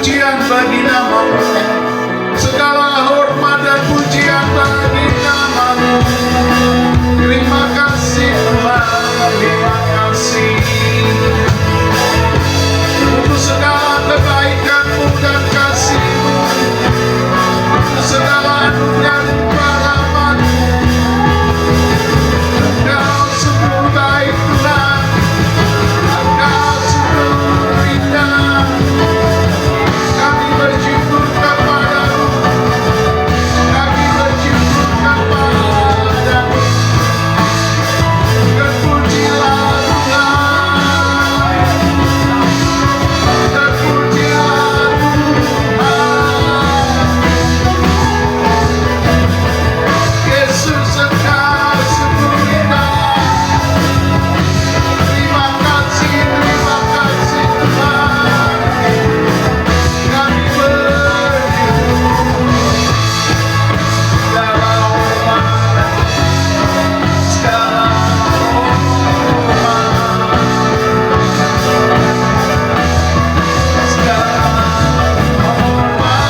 pujian bagi nama-Mu. Segala hormat dan pujian bagi nama-Mu. Terima kasih Tuhan, terima kasih untuk segala kebaikan-Mu dan kasih-Mu, untuk segala anugerah rahmat-Mu. Engkau sungguh baik Tuhan, Engkau sungguh indah. Kami bersyukur kepada-Mu, kami bersyukur kepada-Mu. Terpujilah Tuhan, terpujilah Tuhan. Yesus Engkau sungguh indah. Terima kasih Tuhan. Kami bersyukur. Segala hormat, segala hormat, segala hormat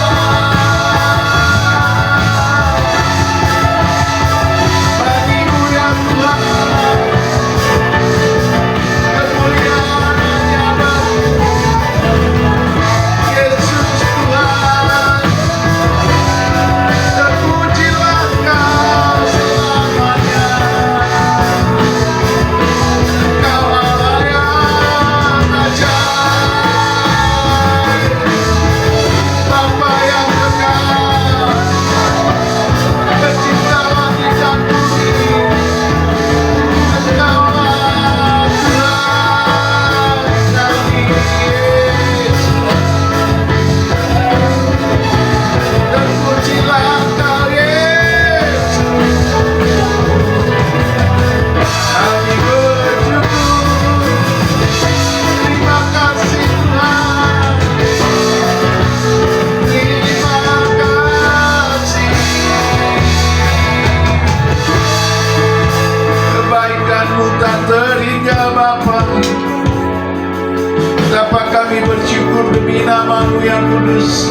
bagi-Mu ya Tuhan. Kemuliaan hanya bagi-Mu, Yesus Tuhan. Terpujilah Engkau selamanya. Engkau Allah yang ajaib, Bapa yang kekal, pencipta langit dan bumi. Engkaulah Tuhan kami Yesus. Terpujilah Engkau Yesus. Kami bersyukur. Terima kasih Tuhan. Terima kasih. Kebaikan-Mu tak terhingga Bapa. Betapa kami bersyukur demi nama-Mu yang kudus.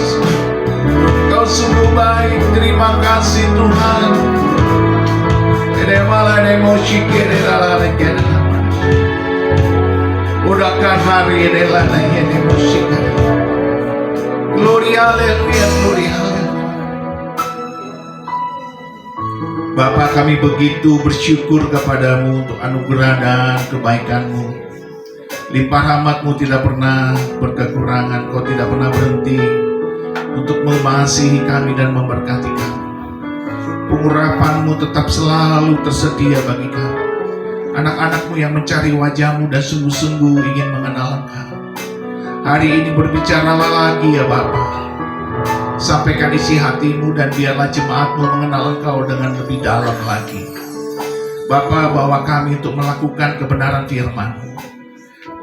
Kau sungguh baik. Terima kasih Tuhan. Udahkan hari ini lana ini musik. Gloria, haleluya, gloria, haleluya. Bapa, kami begitu bersyukur kepadamu untuk anugerah dan kebaikan-Mu. Limpah rahmat-Mu tidak pernah berkekurangan. Kau tidak pernah berhenti untuk mengasihi kami dan memberkati kami. Pengurapan-Mu tetap selalu tersedia bagi kami. Anak-anak-Mu yang mencari wajah-Mu dan sungguh-sungguh ingin mengenal Engkau. Hari ini berbicaralah lagi ya Bapa. Sampaikan isi hati-Mu dan biarlah jemaat-Mu mengenal Engkau dengan lebih dalam lagi. Bapa, bawa kami untuk melakukan kebenaran firman-Mu.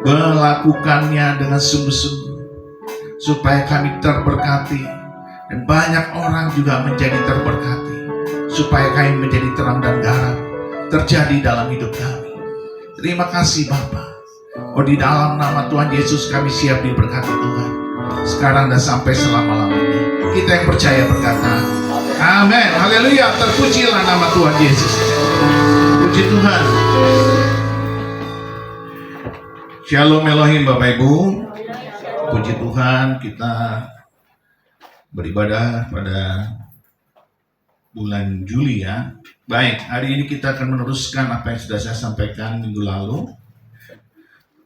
Melakukannya dengan sungguh-sungguh, supaya kami terberkati dan banyak orang juga menjadi terberkati, supaya kami menjadi terang dan garam terjadi dalam hidup kami. Terima kasih Bapa. Oh, di dalam nama Tuhan Yesus kami siap diberkati Tuhan, sekarang dan sampai selama-lamanya. Kita yang percaya berkata amin, haleluya. Terpujilah nama Tuhan Yesus. Puji Tuhan. Shalom Elohim Bapak Ibu. Puji Tuhan, kita beribadah pada bulan Juli ya. Baik, hari ini kita akan meneruskan apa yang sudah saya sampaikan minggu lalu,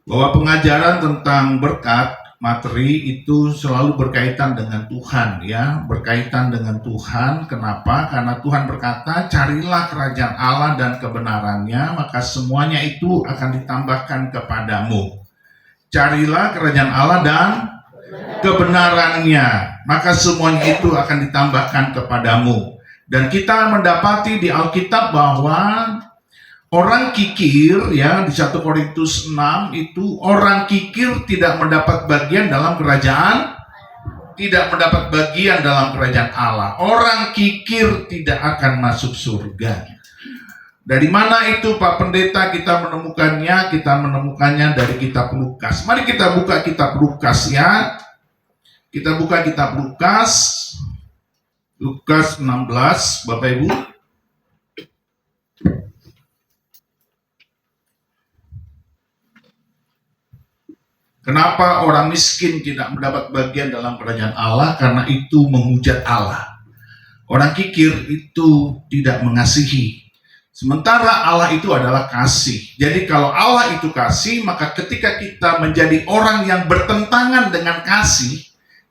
bahwa pengajaran tentang berkat materi itu selalu berkaitan dengan Tuhan ya, berkaitan dengan Tuhan. Kenapa? Karena Tuhan berkata, carilah kerajaan Allah dan kebenarannya, maka semuanya itu akan ditambahkan kepadamu. Carilah kerajaan Allah dan kebenarannya, maka semuanya itu akan ditambahkan kepadamu. Dan kita mendapati di Alkitab bahwa orang kikir ya, di 1 Korintus 6 itu orang kikir tidak mendapat bagian dalam kerajaan, tidak mendapat bagian dalam kerajaan Allah. Orang kikir tidak akan masuk surga. Dari mana itu Pak Pendeta kita menemukannya? Kita menemukannya dari kitab Lukas. Mari kita buka kitab Lukas ya. Kita buka kitab Lukas 16, Bapak Ibu. Kenapa orang miskin tidak mendapat bagian dalam kerajaan Allah? Karena itu menghujat Allah. Orang kikir itu tidak mengasihi. Sementara Allah itu adalah kasih. Jadi kalau Allah itu kasih, maka ketika kita menjadi orang yang bertentangan dengan kasih,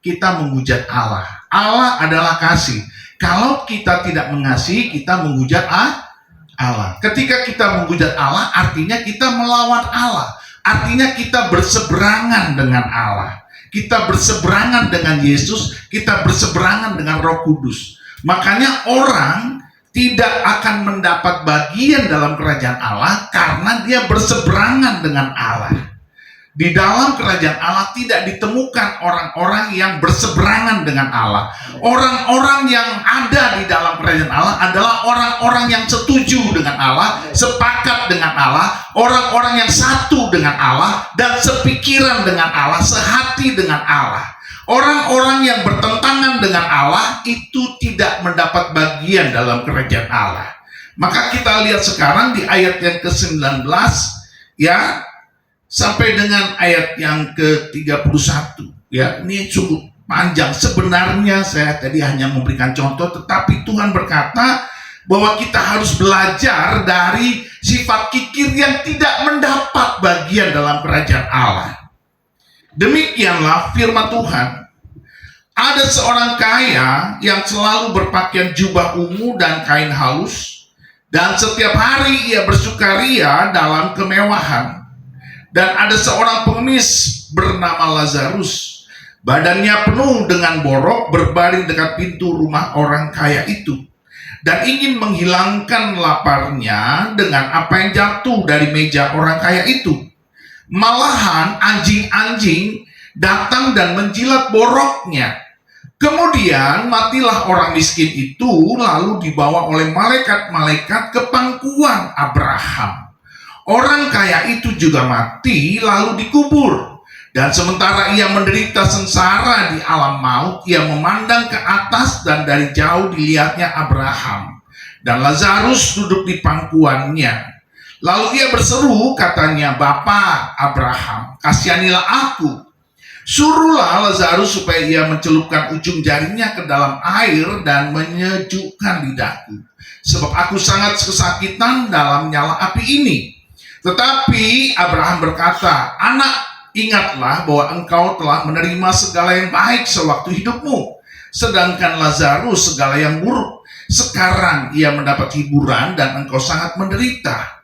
kita menghujat Allah. Allah adalah kasih. Kalau kita tidak mengasihi, kita menghujat Allah. Ketika kita menghujat Allah, artinya kita melawan Allah. Artinya kita berseberangan dengan Allah. Kita berseberangan dengan Yesus, kita berseberangan dengan Roh Kudus. Makanya orang tidak akan mendapat bagian dalam kerajaan Allah karena dia berseberangan dengan Allah. Di dalam kerajaan Allah tidak ditemukan orang-orang yang berseberangan dengan Allah. Orang-orang yang ada di dalam kerajaan Allah adalah orang-orang yang setuju dengan Allah, sepakat dengan Allah, orang-orang yang satu dengan Allah, dan sepikiran dengan Allah, sehati dengan Allah. Orang-orang yang bertentangan dengan Allah itu tidak mendapat bagian dalam kerajaan Allah. Maka kita lihat sekarang di ayat yang ke-19 ya, sampai dengan ayat yang ke-31 ya, ini cukup panjang. Sebenarnya saya tadi hanya memberikan contoh, tetapi Tuhan berkata bahwa kita harus belajar dari sifat kikir yang tidak mendapat bagian dalam kerajaan Allah. Demikianlah firman Tuhan. Ada seorang kaya yang selalu berpakaian jubah ungu dan kain halus, dan setiap hari ia bersukaria dalam kemewahan. Dan ada seorang pengemis bernama Lazarus, badannya penuh dengan borok, berbaring dekat pintu rumah orang kaya itu, dan ingin menghilangkan laparnya dengan apa yang jatuh dari meja orang kaya itu. Malahan anjing-anjing datang dan menjilat boroknya. Kemudian matilah orang miskin itu, lalu dibawa oleh malaikat-malaikat ke pangkuan Abraham. Orang kaya itu juga mati lalu dikubur. Dan sementara ia menderita sengsara di alam maut, ia memandang ke atas dan dari jauh dilihatnya Abraham dan Lazarus duduk di pangkuannya. Lalu ia berseru, katanya, "Bapa Abraham, kasihanilah aku. Suruhlah Lazarus supaya ia mencelupkan ujung jarinya ke dalam air dan menyejukkan lidahku, sebab aku sangat kesakitan dalam nyala api ini." Tetapi Abraham berkata, "Anak, ingatlah bahwa engkau telah menerima segala yang baik sewaktu hidupmu, sedangkan Lazarus segala yang buruk. Sekarang ia mendapat hiburan dan engkau sangat menderita.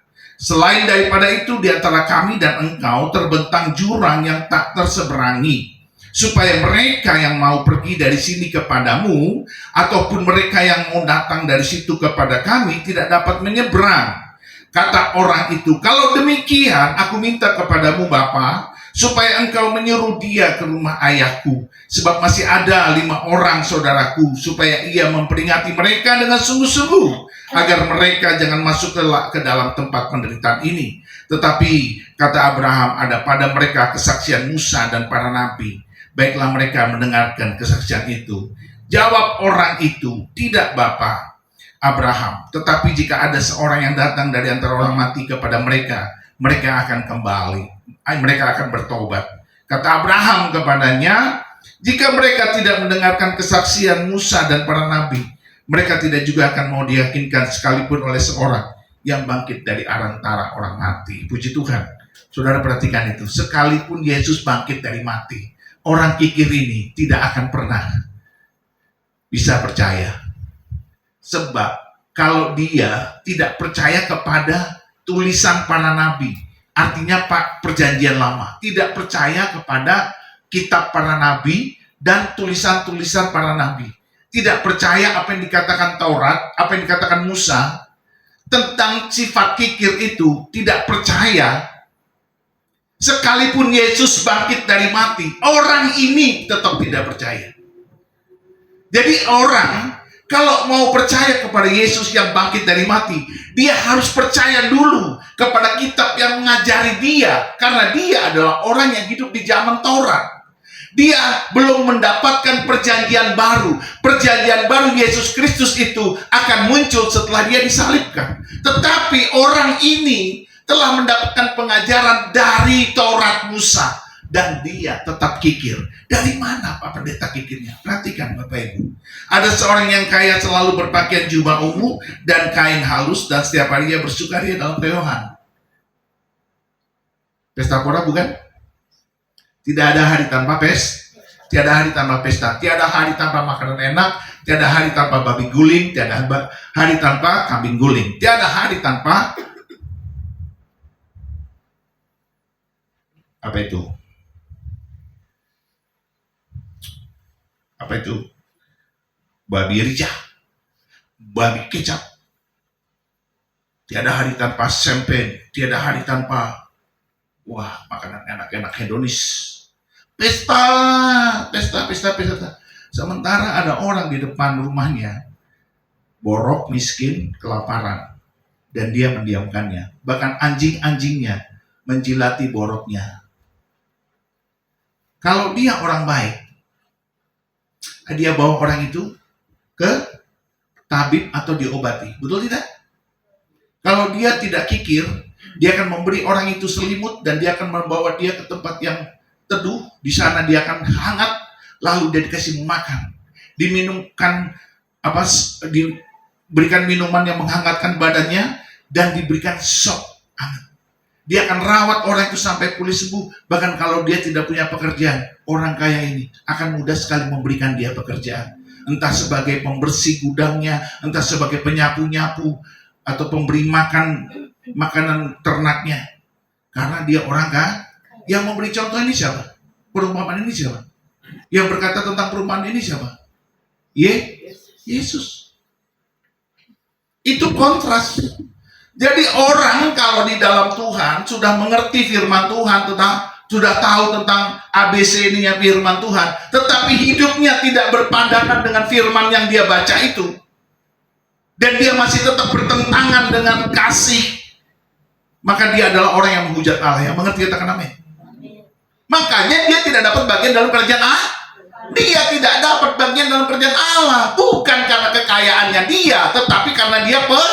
Selain daripada itu, di antara kami dan engkau terbentang jurang yang tak terseberangi, supaya mereka yang mau pergi dari sini kepadamu, ataupun mereka yang mau datang dari situ kepada kami, tidak dapat menyeberang." Kata orang itu, "Kalau demikian, aku minta kepadamu Bapa, supaya engkau menyuruh dia ke rumah ayahku, sebab masih ada 5 orang saudaraku, supaya ia memperingati mereka dengan sungguh-sungguh, agar mereka jangan masuk ke dalam tempat penderitaan ini. Tetapi," kata Abraham, "ada pada mereka kesaksian Musa dan para nabi. Baiklah mereka mendengarkan kesaksian itu." Jawab orang itu, "Tidak Bapa Abraham, tetapi jika ada seorang yang datang dari antara orang mati kepada mereka, mereka akan kembali, mereka akan bertobat." Kata Abraham kepadanya, "Jika mereka tidak mendengarkan kesaksian Musa dan para nabi, mereka tidak juga akan mau diyakinkan sekalipun oleh seorang yang bangkit dari antara orang mati." Puji Tuhan. Saudara perhatikan itu, sekalipun Yesus bangkit dari mati, orang kikir ini tidak akan pernah bisa percaya. Sebab kalau dia tidak percaya kepada tulisan para nabi, artinya perjanjian lama, tidak percaya kepada kitab para nabi dan tulisan-tulisan para nabi, tidak percaya apa yang dikatakan Taurat, apa yang dikatakan Musa tentang sifat kikir itu, tidak percaya. Sekalipun Yesus bangkit dari mati, orang ini tetap tidak percaya. Jadi orang kalau mau percaya kepada Yesus yang bangkit dari mati, dia harus percaya dulu kepada kitab yang mengajari dia, karena dia adalah orang yang hidup di zaman Taurat. Dia belum mendapatkan perjanjian baru. Perjanjian baru Yesus Kristus itu akan muncul setelah dia disalibkan. Tetapi orang ini telah mendapatkan pengajaran dari Taurat Musa. Dan dia tetap kikir. Dari mana Pak Pendeta kikirnya? Perhatikan Bapak Ibu. Ada seorang yang kaya selalu berpakaian jubah ungu dan kain halus. Dan setiap hari dia bersukaria dalam kemewahan. Pesta pora bukan? Tidak ada hari tanpa tiada hari tanpa pesta, tiada hari tanpa makanan enak, tiada hari tanpa babi guling, tiada hari tanpa kambing guling, tiada hari tanpa apa itu? Apa itu? Babi ricah, babi kecap. Tiada hari tanpa sempen, tiada hari tanpa makanan enak-enak hedonis. Pesta. Sementara ada orang di depan rumahnya, borok, miskin, kelaparan. Dan dia mendiamkannya. Bahkan anjing-anjingnya menjilati boroknya. Kalau dia orang baik, dia bawa orang itu ke tabib atau diobati. Betul tidak? Kalau dia tidak kikir, dia akan memberi orang itu selimut dan dia akan membawa dia ke tempat yang teduh. Di sana dia akan hangat, lalu dia dikasih makan, diminumkan diberikan minuman yang menghangatkan badannya dan diberikan sop hangat. Dia akan rawat orang itu sampai pulih sembuh. Bahkan kalau dia tidak punya pekerjaan, orang kaya ini akan mudah sekali memberikan dia pekerjaan. Entah sebagai pembersih gudangnya, entah sebagai penyapu-nyapu, atau pemberi makanan ternaknya. Karena dia orang kaya. Yang memberi contoh ini siapa? Perumpamaan ini siapa? Yang berkata tentang perumpamaan ini siapa? Yesus. Itu kontras. Jadi orang kalau di dalam Tuhan sudah mengerti firman Tuhan, sudah tahu tentang ABC ini firman Tuhan, tetapi hidupnya tidak berpandangan dengan firman yang dia baca itu, dan dia masih tetap bertentangan dengan kasih, maka dia adalah orang yang menghujat Allah. Yang mengerti katakan amin. Makanya dia tidak dapat bagian dalam kerajaan Allah. Dia tidak dapat bagian dalam kerajaan Allah. Bukan karena kekayaannya dia, tetapi karena dia pelit.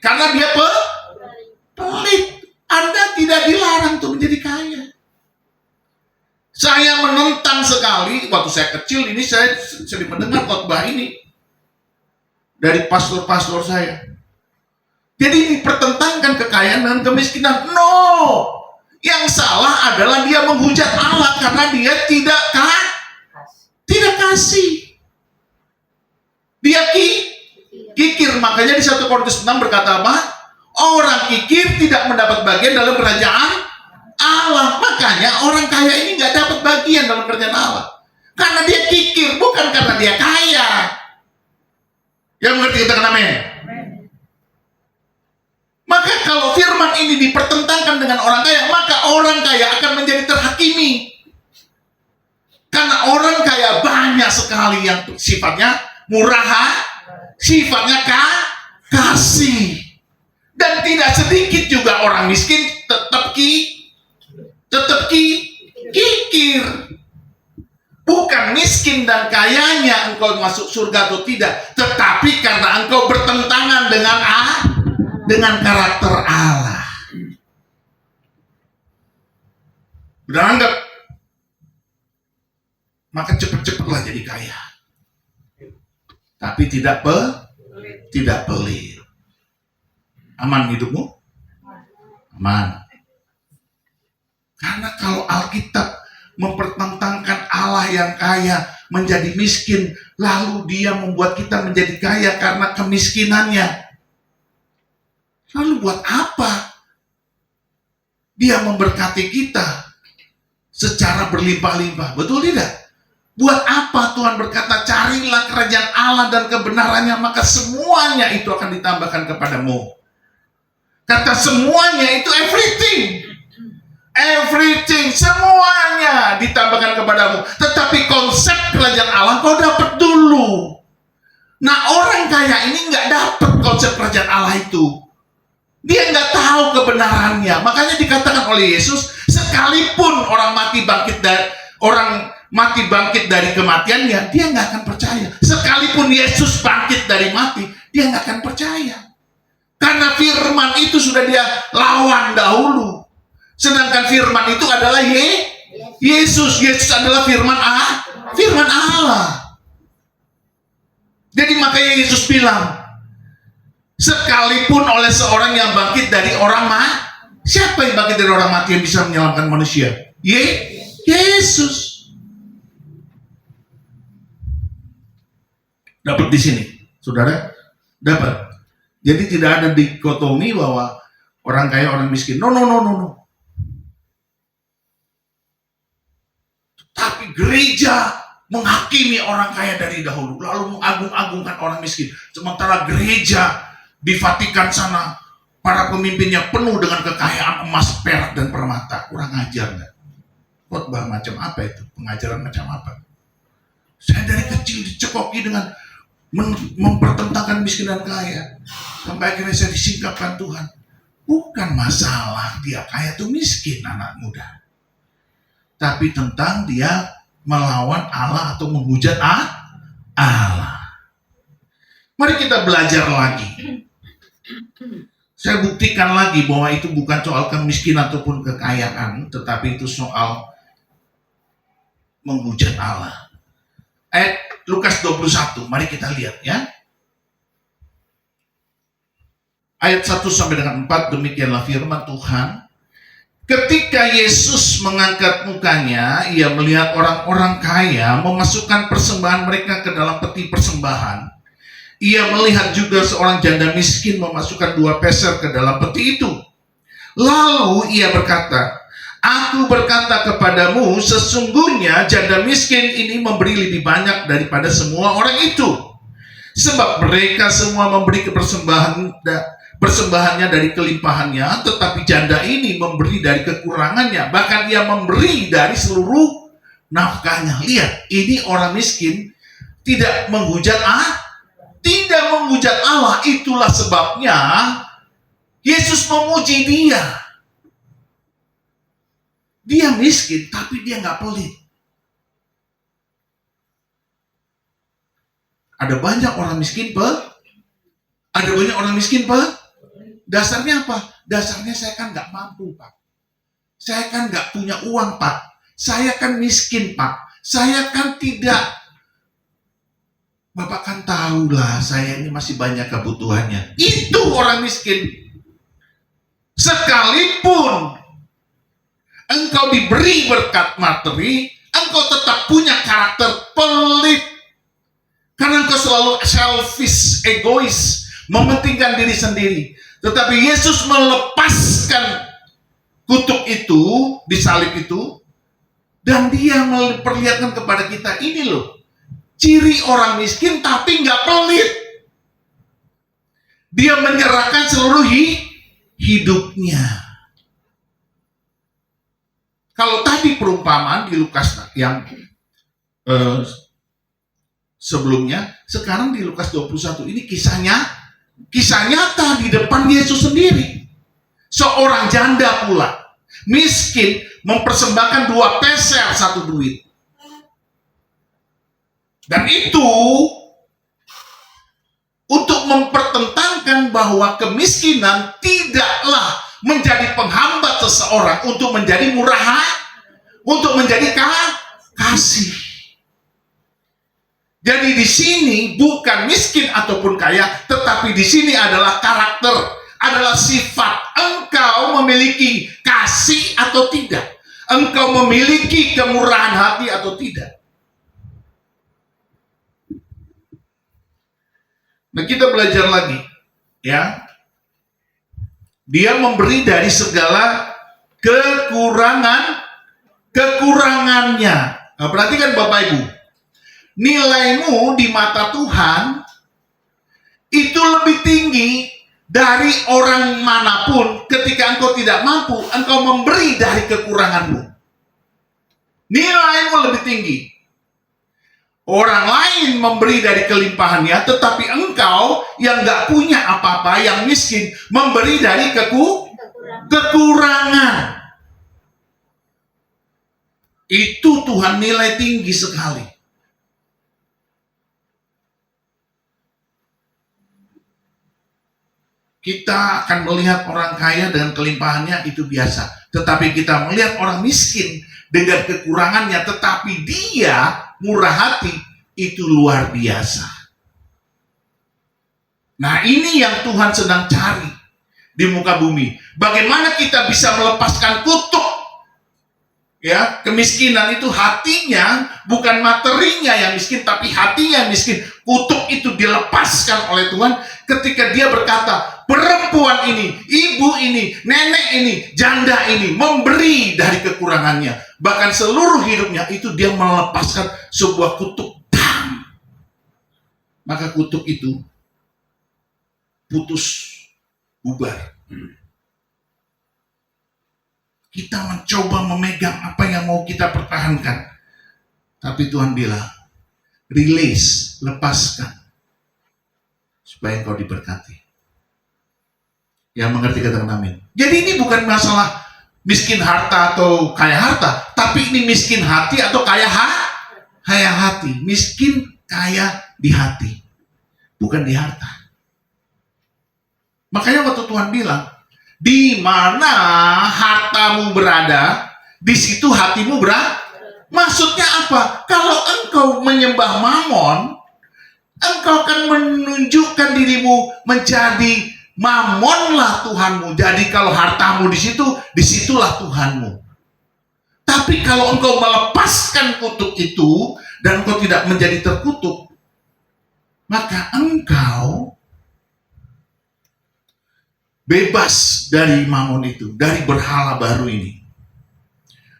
Karena dia pelit. Anda tidak dilarang untuk menjadi kaya. Saya menentang sekali, waktu saya kecil ini saya sering mendengar khotbah ini dari pastor-pastor saya. Jadi dipertentangkan kekayaan dengan kemiskinan. No! Yang salah adalah dia menghujat Allah karena dia tidak kasih. Dia kikir. Makanya di 1 Korintus 6 berkata apa? Orang kikir tidak mendapat bagian dalam kerajaan Allah. Makanya orang kaya ini nggak dapat bagian dalam kerajaan Allah. Karena dia kikir, bukan karena dia kaya. Yang mengerti kita amin. Maka kalau firman ini dipertentangkan dengan orang kaya, maka orang kaya akan menjadi terhakimi. Karena orang kaya banyak sekali yang sifatnya murahan, sifatnya kasih. Dan tidak sedikit juga orang miskin tetap kikir. Bukan miskin dan kayanya engkau masuk surga atau tidak, tetapi karena engkau bertentangan dengan karakter Allah. Beranggap, maka cepat-cepatlah jadi kaya. Tapi tidak pelit. Aman hidupmu? Aman. Karena kalau Alkitab mempertentangkan Allah yang kaya menjadi miskin, lalu dia membuat kita menjadi kaya karena kemiskinannya. Lalu buat apa dia memberkati kita secara berlimpah-limpah? Betul tidak? Buat apa Tuhan berkata, carilah kerajaan Allah dan kebenarannya, maka semuanya itu akan ditambahkan kepadamu. Kata semuanya itu everything, semuanya ditambahkan kepadamu. Tetapi konsep kerajaan Allah kau dapat dulu. Nah, orang kaya ini nggak dapat konsep kerajaan Allah itu. Dia nggak tahu kebenarannya. Makanya dikatakan oleh Yesus, sekalipun orang mati bangkit dari kematiannya, dia nggak akan percaya. Sekalipun Yesus bangkit dari mati, dia nggak akan percaya. Karena firman itu sudah dia lawan dahulu. Sedangkan firman itu adalah Yesus. Yesus adalah firman Allah. Jadi makanya Yesus bilang, sekalipun oleh seorang yang bangkit dari orang mati, siapa yang bangkit dari orang mati yang bisa menyelamatkan manusia? Yesus. Dapat di sini, saudara? Dapat. Jadi tidak ada dikotomi bahwa orang kaya, orang miskin. No. Tapi gereja menghakimi orang kaya dari dahulu, lalu mengagung-agungkan orang miskin. Sementara gereja di Vatikan sana, para pemimpinnya penuh dengan kekayaan emas, perak, dan permata. Kurang ajar nggak? Khotbah macam apa itu? Pengajaran macam apa? Saya dari kecil dicekoki dengan mempertentangkan miskin dan kaya. Sampai akhirnya saya disingkapkan Tuhan. Bukan masalah dia kaya atau miskin, anak muda. Tapi tentang dia melawan Allah atau menghujat Allah. Mari kita belajar lagi. Saya buktikan lagi bahwa itu bukan soal kemiskinan ataupun kekayaan, tetapi itu soal menghujat Allah. Ayat Lukas 21, mari kita lihat ya. Ayat 1 sampai dengan 4, demikianlah firman Tuhan. Ketika Yesus mengangkat mukanya, ia melihat orang-orang kaya memasukkan persembahan mereka ke dalam peti persembahan. Ia melihat juga seorang janda miskin memasukkan 2 peser ke dalam peti itu. Lalu ia berkata, aku berkata kepadamu, sesungguhnya janda miskin ini memberi lebih banyak daripada semua orang itu. Sebab mereka semua memberi persembahannya dari kelimpahannya, tetapi janda ini memberi dari kekurangannya. Bahkan ia memberi dari seluruh nafkahnya. Lihat, ini orang miskin tidak menghujat Allah. Itulah sebabnya Yesus memuji dia. Dia miskin, tapi dia nggak pelit. Ada banyak orang miskin, dasarnya apa? Dasarnya saya kan nggak mampu, Pak. Saya kan nggak punya uang, Pak. Saya kan miskin, Pak. Saya kan tidak. Bapak kan tahu lah, saya ini masih banyak kebutuhannya. Itu orang miskin. Sekalipun engkau diberi berkat materi, engkau tetap punya karakter pelit. Karena engkau selalu selfish, egois, mementingkan diri sendiri. Tetapi Yesus melepaskan kutuk itu, disalib itu, dan dia memperlihatkan kepada kita, ini loh, ciri orang miskin tapi nggak pelit. Dia menyerahkan seluruh hidupnya. Kalau tadi perumpamaan di Lukas yang sebelumnya, sekarang di Lukas 21 ini kisah nyata di depan Yesus sendiri. Seorang janda pula, miskin, mempersembahkan 2 peser 1 duit. Dan itu untuk mempertentangkan bahwa kemiskinan tidaklah menjadi penghambat seseorang untuk menjadi murah, untuk menjadi kasih. Jadi di sini bukan miskin ataupun kaya, tetapi di sini adalah karakter, adalah sifat. Engkau memiliki kasih atau tidak? Engkau memiliki kemurahan hati atau tidak? Nah, kita belajar lagi, ya. Dia memberi dari segala kekurangannya. Nah, perhatikan Bapak Ibu. Nilaimu di mata Tuhan itu lebih tinggi dari orang manapun. Ketika engkau tidak mampu, engkau memberi dari kekuranganmu. Nilaimu lebih tinggi. Orang lain memberi dari kelimpahannya, tetapi engkau yang gak punya apa-apa, yang miskin, memberi dari kekurangan. Itu Tuhan nilai tinggi sekali. Kita akan melihat orang kaya dengan kelimpahannya itu biasa. Tetapi kita melihat orang miskin dengan kekurangannya, tetapi dia murah hati, itu luar biasa. Nah, ini yang Tuhan sedang cari di muka bumi. Bagaimana kita bisa melepaskan kutuk? Ya, kemiskinan itu hatinya, bukan materinya yang miskin, tapi hatinya yang miskin. Kutuk itu dilepaskan oleh Tuhan ketika dia berkata, perempuan ini, ibu ini, nenek ini, janda ini memberi dari kekurangannya. Bahkan seluruh hidupnya itu dia melepaskan sebuah kutuk. Maka kutuk itu putus, bubar. Kita mencoba memegang apa yang mau kita pertahankan. Tapi Tuhan bilang, release, lepaskan. Supaya engkau diberkati. Yang mengerti katakan amin. Jadi ini bukan masalah miskin harta atau kaya harta. Tapi ini miskin hati atau kaya hati. Miskin kaya di hati. Bukan di harta. Makanya waktu Tuhan bilang, di mana hartamu berada, di situ hatimu berada. Maksudnya apa? Kalau engkau menyembah Mamon, engkau akan menunjukkan dirimu menjadi Mamonlah Tuhanmu. Jadi kalau hartamu di situ, disitulah Tuhanmu. Tapi kalau engkau melepaskan kutuk itu dan engkau tidak menjadi terkutuk, maka engkau bebas dari Mamon itu, dari berhala baru ini.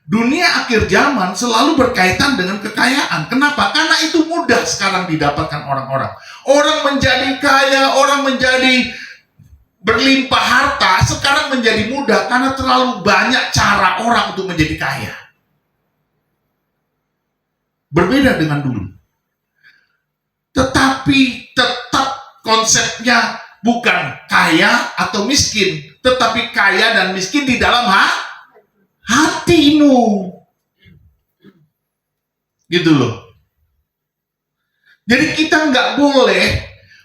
Dunia akhir zaman selalu berkaitan dengan kekayaan. Kenapa? Karena itu mudah sekarang didapatkan orang-orang. Orang menjadi kaya, orang menjadi berlimpah harta, sekarang menjadi mudah karena terlalu banyak cara orang untuk menjadi kaya. Berbeda dengan dulu. Tetapi tetap konsepnya bukan kaya atau miskin, tetapi kaya dan miskin di dalam hatimu. Gitu loh. Jadi kita nggak boleh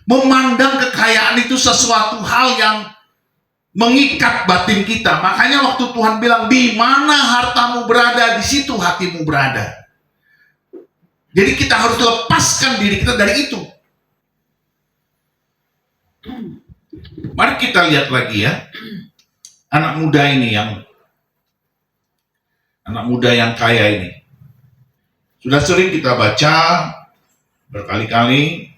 memandang kekayaan itu sesuatu hal yang mengikat batin kita. Makanya waktu Tuhan bilang, di mana hartamu berada, di situ hatimu berada. Jadi kita harus lepaskan diri kita dari itu. Mari kita lihat lagi ya, anak muda yang kaya ini. Sudah sering kita baca berkali-kali.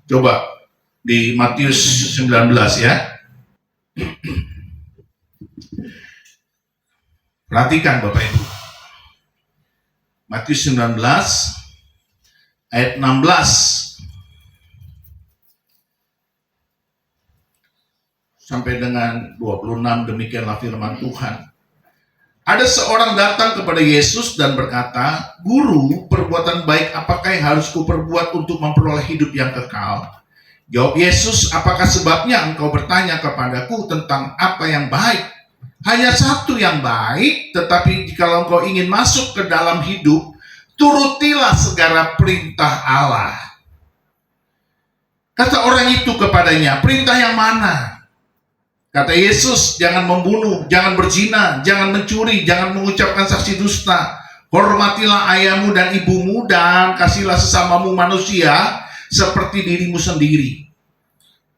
Coba di Matius 19 ya. Perhatikan Bapak Ibu. Matius 19 ayat 16 sampai dengan 26, demikianlah firman Tuhan. Ada seorang datang kepada Yesus dan berkata, Guru, perbuatan baik apakah yang harus kuperbuat untuk memperoleh hidup yang kekal? Jawab Yesus, apakah sebabnya engkau bertanya kepadaku tentang apa yang baik? Hanya satu yang baik, tetapi jika engkau ingin masuk ke dalam hidup, turutilah segala perintah Allah. Kata orang itu kepadanya, perintah yang mana? Kata Yesus, jangan membunuh, jangan berzina, jangan mencuri, jangan mengucapkan saksi dusta. Hormatilah ayahmu dan ibumu dan kasihlah sesamamu manusia seperti dirimu sendiri.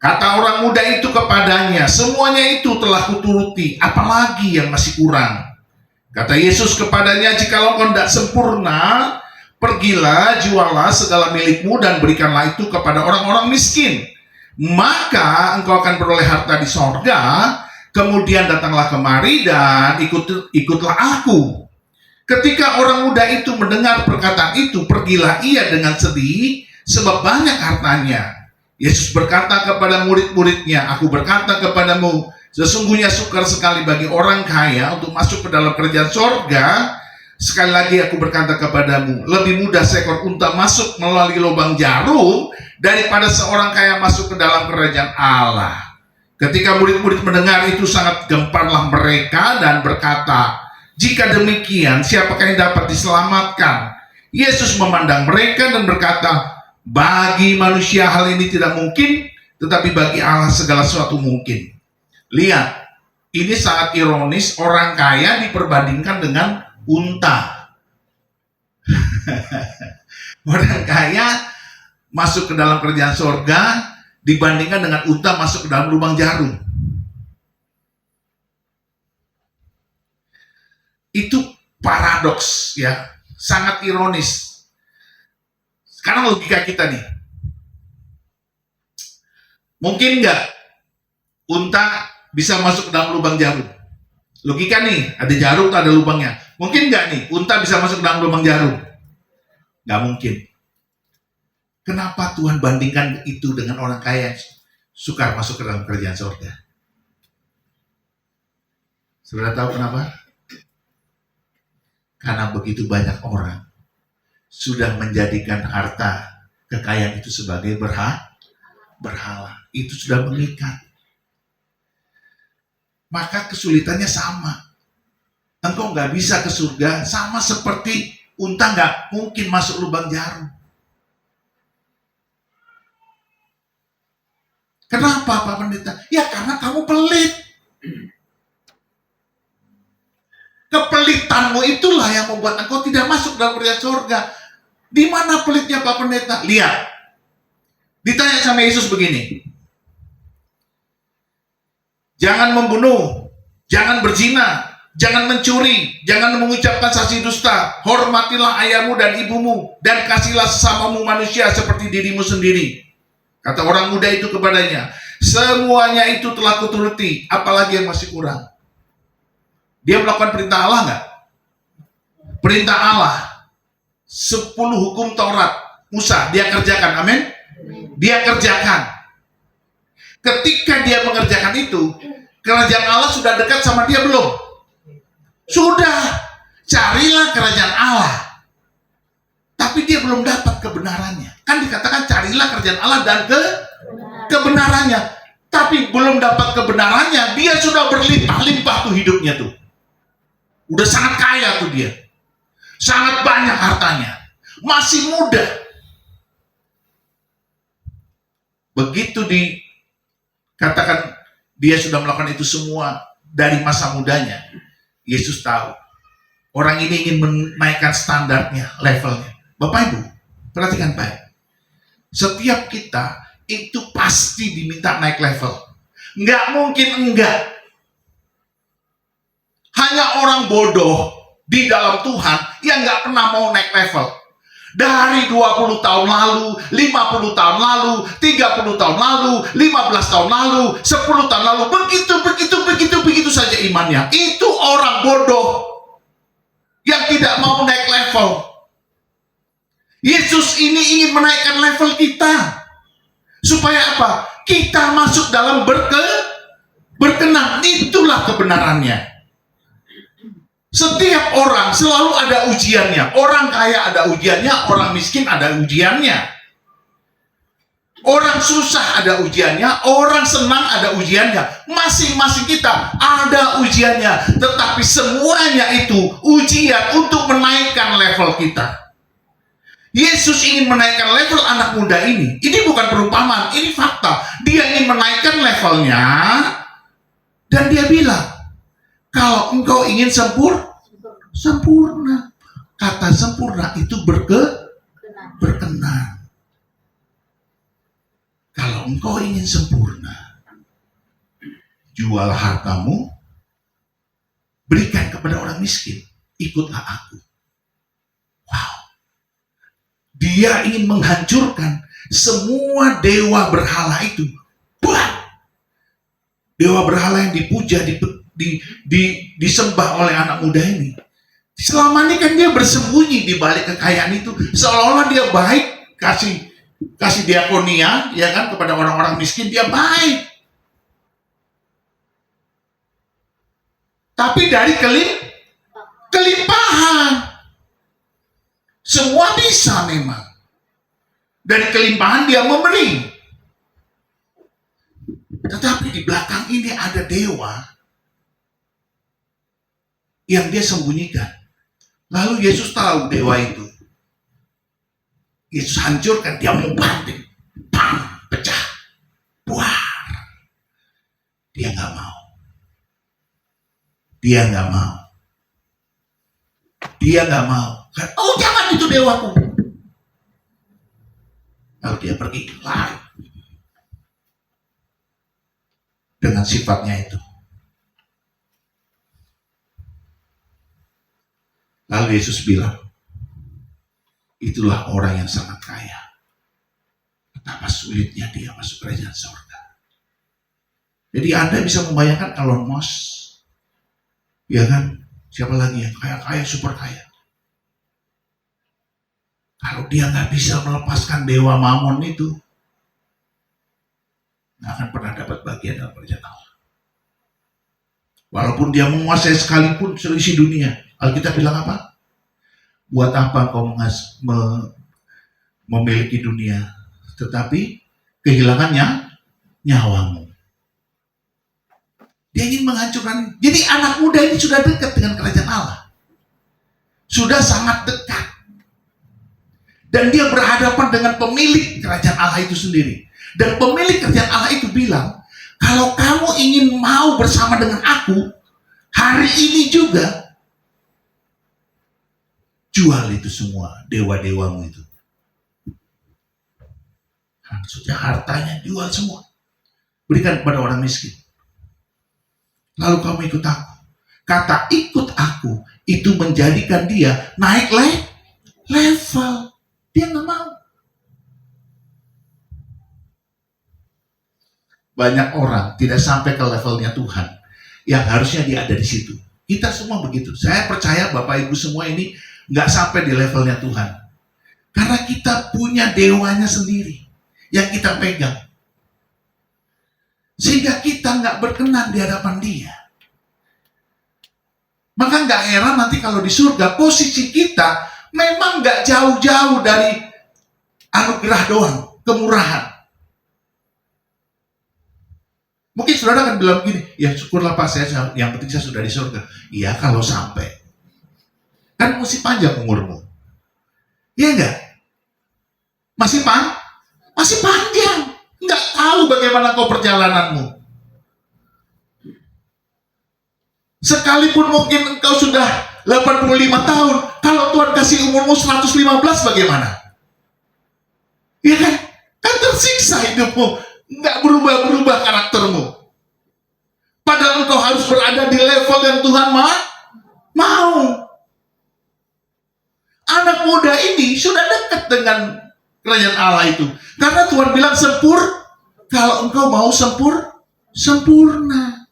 Kata orang muda itu kepadanya, semuanya itu telah kuturuti, apalagi yang masih kurang? Kata Yesus kepadanya, jikalau engkau tidak sempurna, pergilah, jualah segala milikmu dan berikanlah itu kepada orang-orang miskin. Maka engkau akan beroleh harta di sorga. Kemudian datanglah kemari dan ikutlah aku. Ketika orang muda itu mendengar perkataan itu, pergilah ia dengan sedih, sebab banyak hartanya. Yesus berkata kepada murid-muridnya, aku berkata kepadamu, sesungguhnya sukar sekali bagi orang kaya untuk masuk ke dalam kerajaan sorga. Sekali lagi aku berkata kepadamu, lebih mudah seekor unta masuk melalui lubang jarum daripada seorang kaya masuk ke dalam kerajaan Allah. Ketika murid-murid mendengar itu, sangat gemparlah mereka dan berkata, Jika demikian, siapakah yang dapat diselamatkan? Yesus memandang mereka dan berkata, bagi manusia hal ini tidak mungkin, tetapi bagi Allah segala sesuatu mungkin. Lihat, ini sangat ironis, orang kaya diperbandingkan dengan unta. Orang kaya masuk ke dalam kerajaan surga dibandingkan dengan unta masuk ke dalam lubang jarum. Itu paradoks ya, sangat ironis. Sekarang logika kita nih, mungkin nggak unta bisa masuk ke dalam lubang jarum? Logika nih, ada jarum, ada lubangnya. Mungkin nggak nih unta bisa masuk ke dalam lubang jarum? Nggak mungkin. Kenapa Tuhan bandingkan itu dengan orang kaya sukar masuk ke dalam kerajaan surga? Saudara tahu kenapa? Karena begitu banyak orang sudah menjadikan harta kekayaan itu sebagai berhala. Itu sudah mengikat. Maka kesulitannya sama. Engkau nggak bisa ke surga, sama seperti unta nggak mungkin masuk lubang jarum. Kenapa Pak Pendeta? Ya karena kamu pelit. Kepelitanmu itulah yang membuat engkau tidak masuk dalam kerajaan surga. Di mana pelitnya Pak Pendeta? Lihat. Ditanya sama Yesus begini. Jangan membunuh, jangan berzina, jangan mencuri, jangan mengucapkan saksi dusta, hormatilah ayahmu dan ibumu, dan kasihlah sesamamu manusia seperti dirimu sendiri. Kata orang muda itu kepadanya, semuanya itu telah kuturuti, apalagi yang masih kurang. Dia melakukan perintah Allah nggak? Perintah Allah, 10 hukum Taurat Musa, dia kerjakan, amin? Dia kerjakan. Ketika dia mengerjakan itu, kerajaan Allah sudah dekat sama dia belum? Sudah. Carilah kerajaan Allah. Tapi dia belum dapat kebenarannya. Kan dikatakan carilah kerajaan Allah dan kebenarannya. Tapi belum dapat kebenarannya, dia sudah berlimpah-limpah tuh hidupnya tuh. Udah sangat kaya tuh dia. Sangat banyak hartanya. Masih muda. Begitu dikatakan dia sudah melakukan itu semua dari masa mudanya, Yesus tahu orang ini ingin menaikkan standarnya, levelnya. Bapak Ibu, perhatikan baik. Setiap kita itu pasti diminta naik level. Nggak mungkin enggak. Hanya orang bodoh di dalam Tuhan yang nggak pernah mau naik level. Dari 20 tahun lalu, 50 tahun lalu, 30 tahun lalu, 15 tahun lalu, 10 tahun lalu, begitu saja imannya. Itu orang bodoh yang tidak mau naik level. Yesus ini ingin menaikkan level kita. Supaya apa? Kita masuk dalam berkenan. Itulah kebenarannya. Setiap orang selalu ada ujiannya. Orang kaya ada ujiannya, orang miskin ada ujiannya. Orang susah ada ujiannya, orang senang ada ujiannya. Masing-masing kita ada ujiannya. Tetapi semuanya itu ujian untuk menaikkan level kita. Yesus ingin menaikkan level anak muda ini. Ini bukan perumpamaan, ini fakta. Dia ingin menaikkan levelnya. Dan dia bilang, kalau engkau ingin sempurna. Kata sempurna itu berkenan. Kalau engkau ingin sempurna, jual hartamu, berikan kepada orang miskin, ikutlah aku. Wow. Dia ingin menghancurkan semua dewa berhala itu. Wah. Dewa berhala yang dipuja, disembah oleh anak muda ini. Selama ini kan dia bersembunyi di balik kekayaan itu, seolah-olah dia baik, kasih diakonia, ya kan, kepada orang-orang miskin, dia baik. Tapi dari kelimpahan, semua bisa memang. Dari kelimpahan dia memberi. Tetapi di belakang ini ada dewa yang dia sembunyikan. Lalu Yesus tahu dewa itu. Yesus hancurkan, dia mau banting. Pam, pecah. Buar. Dia nggak mau. Dia nggak mau. Dia nggak mau. Oh, jangan, itu dewaku. Lalu dia pergi lari dengan sifatnya itu. Lalu Yesus bilang, itulah orang yang sangat kaya. Betapa sulitnya dia masuk kerajaan surga. Jadi Anda bisa membayangkan Elon Musk, ya kan? Siapa lagi yang kaya-kaya, super kaya? Kalau dia nggak bisa melepaskan dewa Mamon itu, nggak akan pernah dapat bagian dalam kerajaan Allah. Walaupun dia menguasai sekalipun seluruh dunia, Alkitab bilang apa? Buat apa kau memiliki dunia, tetapi kehilangannya nyawamu? Dia ingin menghancurkan. Jadi anak muda ini sudah dekat dengan kerajaan Allah, sudah sangat dekat. Dan dia berhadapan dengan pemilik kerajaan Allah itu sendiri. Dan pemilik kerajaan Allah itu bilang, kalau kamu ingin mau bersama dengan aku, hari ini juga jual itu semua, dewa-dewamu itu. Maksudnya hartanya jual semua. Berikan kepada orang miskin. Lalu kamu ikut aku. Kata ikut aku, itu menjadikan dia naik level. Dia nggak mau. Banyak orang tidak sampai ke levelnya Tuhan, yang harusnya dia ada di situ. Kita semua begitu. Saya percaya Bapak Ibu semua ini nggak sampai di levelnya Tuhan, karena kita punya dewanya sendiri yang kita pegang, sehingga kita nggak berkenan di hadapan Dia. Maka nggak heran nanti kalau di surga posisi kita memang nggak jauh-jauh dari anugerah doang, kemurahan. Mungkin saudara akan bilang gini, ya syukurlah Pak, saya yang penting saya sudah di surga. Iya, kalau sampai. Kan masih panjang umurmu. Iya enggak? Masih panjang. Enggak tahu bagaimana kau perjalananmu. Sekalipun mungkin engkau sudah 85 tahun, kalau Tuhan kasih umurmu 115 bagaimana? Iya kan? Kan tersiksa hidupmu. Enggak berubah-berubah karaktermu. Padahal engkau harus berada di level yang Tuhan mau. Anak muda ini sudah dekat dengan kerajaan Allah itu. Karena Tuhan bilang kalau engkau mau sempurna.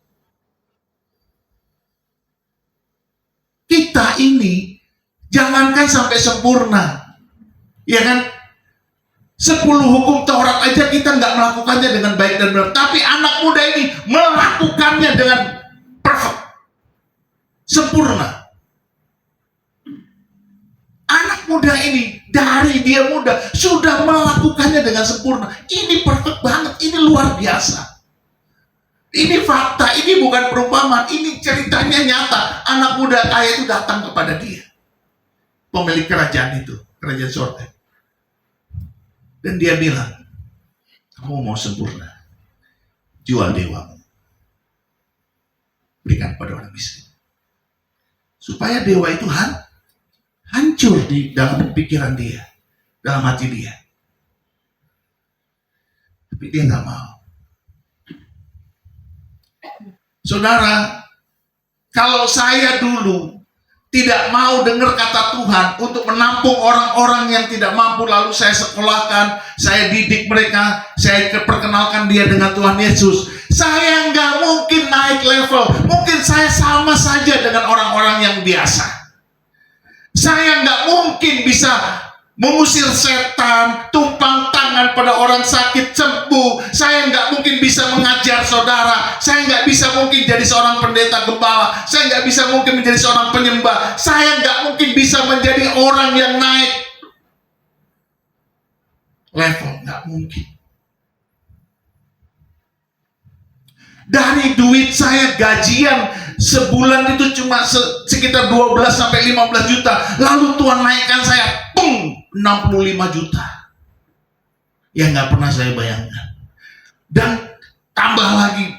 Kita ini jangankan sampai sempurna, ya kan? 10 hukum Taurat aja kita nggak melakukannya dengan baik dan benar. Tapi anak muda ini melakukannya dengan perfect, sempurna. Anak muda ini dari dia muda sudah melakukannya dengan sempurna. Ini perfect banget, ini luar biasa. Ini fakta, ini bukan perumpamaan, ini ceritanya nyata. Anak muda kaya itu datang kepada dia, pemilik kerajaan itu, kerajaan surga. Dan dia bilang, kamu mau sempurna, jual dewamu, berikan pada orang miskin. Supaya dewa itu hancur di dalam pikiran dia, dalam hati dia. Tapi dia nggak mau. Saudara, kalau saya dulu tidak mau dengar kata Tuhan untuk menampung orang-orang yang tidak mampu, lalu saya sekolahkan, saya didik mereka, saya perkenalkan dia dengan Tuhan Yesus, saya nggak mungkin naik level. Mungkin saya sama saja dengan orang-orang yang biasa. Saya nggak mungkin bisa mengusir setan, tumpang tangan pada orang sakit sembuh. Saya nggak mungkin bisa mengajar saudara. Saya nggak bisa mungkin jadi seorang pendeta gembala. Saya nggak bisa mungkin menjadi seorang penyembah. Saya nggak mungkin bisa menjadi orang yang naik level. Nggak mungkin. Dari duit saya gajian sebulan itu cuma sekitar 12 sampai 15 juta. Lalu Tuhan naikkan saya, 65 juta. Yang nggak pernah saya bayangkan. Dan tambah lagi